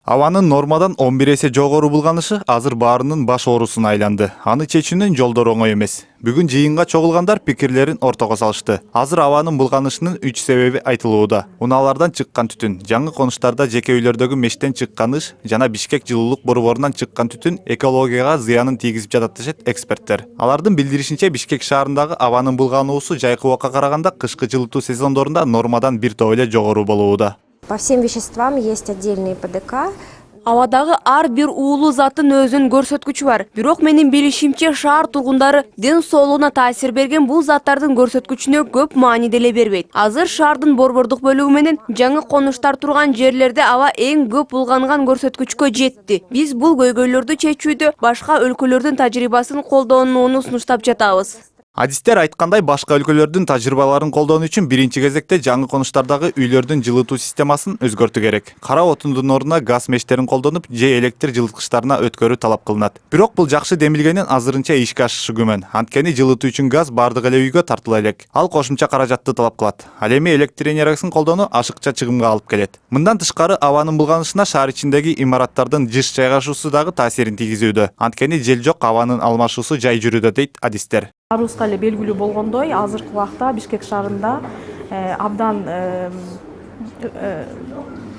Абанын нормадан 11 эсе жогору булганышы азыр баарынын баш оорусуна айланды. Аны чечүүнүн жолдору оңой эмес. Бүгүн жыйынга чогулгандар пикирлерин ортого салышты. Азыр абанын булганышынын 3 себеби айтылууда. Унаалардан чыккан түтүн, жаңы конуштарда жеке үйлөрдөгү мештен чыккан ыш жана Бишкек жылуулук борборунан чыккан түтүн экологияга зыянын тийгизип жатат дешет эксперттер. Алардын билдиришинче Бишкек шаарындагы абанын булгануусу жайкы убакка караганда кышкы жылытуу сезондорунда нормадан бир топ эле жогору болууда. По всем веществам есть отдельные ПДК. Абадагы ар бир уулуу заттын өзүнүн көрсөткүчү бар. Бирок менин билишимче шаар тургундары ден соолугуна таасир берген бул заттардын көрсөткүчүнө көп маани деле бербейт. Азыр шаардын борбордук бөлүгү менен жаңы конуштар турган жерлерде аба эң көп булганган көрсөткүчкө жетти. Биз бул көйгөйлөрдү чечүүдө башка өлкөлөрдүн тажрыйбасын колдонууну сунуштап жатабыз. Адистер айткандай башка өлкөлөрдүн тажрыйбаларын колдонуу үчүн биринчи кезекте жаңы конуштардагы үйлөрдүн жылытуу системасын өзгөртүү керек. Кара отундун ордуна газ мештерин колдонуп, же электр жылыткычтарына өткөрүү талап кылынат. Бирок бул жакшы демилгенин азырынча ишке ашышы күмөн. Анткени жылытуу үчүн газ бардык эле үйгө тартыла элек. Ал кошумча каражатты талап кылат. Ал эми электр энергиясын колдонуу ашыкча чыгымга алып келет. Мындан тышкары абанын булганышына шаар ичиндеги имараттардын жыш жайгашуусу дагы таасирин тийгизүүдө. Анткени жел жок абанын алмашуусу жай жүрүүдө дейт адистер. Баарыбызга эле белгилүү болгондой, азыркы убакта Бишкек шаарында абдан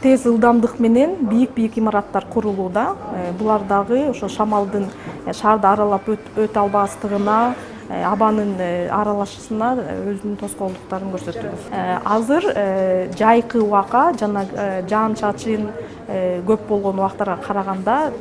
тез ылдамдык менен бийик имараттар курулууда. Булар дагы ошо шамалдын шаарды аралап өтө албастыгына, абанын аралашысына өзүнүн тоскоолдуктарын көрсөтүүдө. Азыр жайкы убакка жана жаан чачын көп болгон убактарга караганда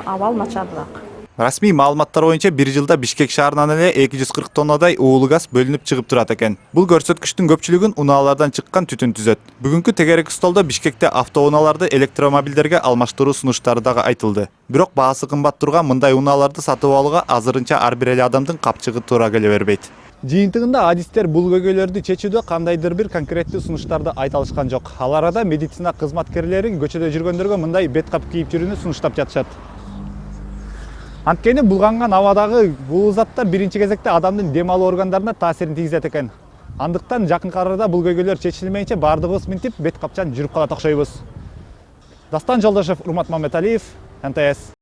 абал начарыраак. Расмий маалыматтар боюнча бир жылда Бишкек шаарынан эле 240 тоннадай уулуу газ бөлүнүп чыгып турат экен. Бул көрсөткүчтүн көпчүлүгүн унаалардан чыккан түтүн түзөт. Бүгүнкү тегерек столдо Бишкекте автоунааларды электромобилдерге алмаштыруу сунуштары дагы айтылды. Бирок баасы кымбат турган мындай унааларды сатып алууга азырынча ар бир эле адамдын капчыгы туура келе бербейт. Жыйынтыгында адистер бул көйгөйлөрдү чечүүдө кандайдыр бир конкреттүү сунуштарды айта алышкан жок. Ал арада медицина кызматкерлери көчөдө жүргөндөргө мындай бет кап кийип жүрүүнү сунуштап жатышат. Анткени булганган абадагы бул заттар биринчи кезекте адамдын дем алуу органдарына таасирин тийгизет экен. Андыктан жакынкы арада бул көйгөйлөр чечилмейинче бардыгыбыз минтип бет капчан жүрүп калат окшойбуз. Дастан Жолдошев, Урмат Мамедалиев, НТС.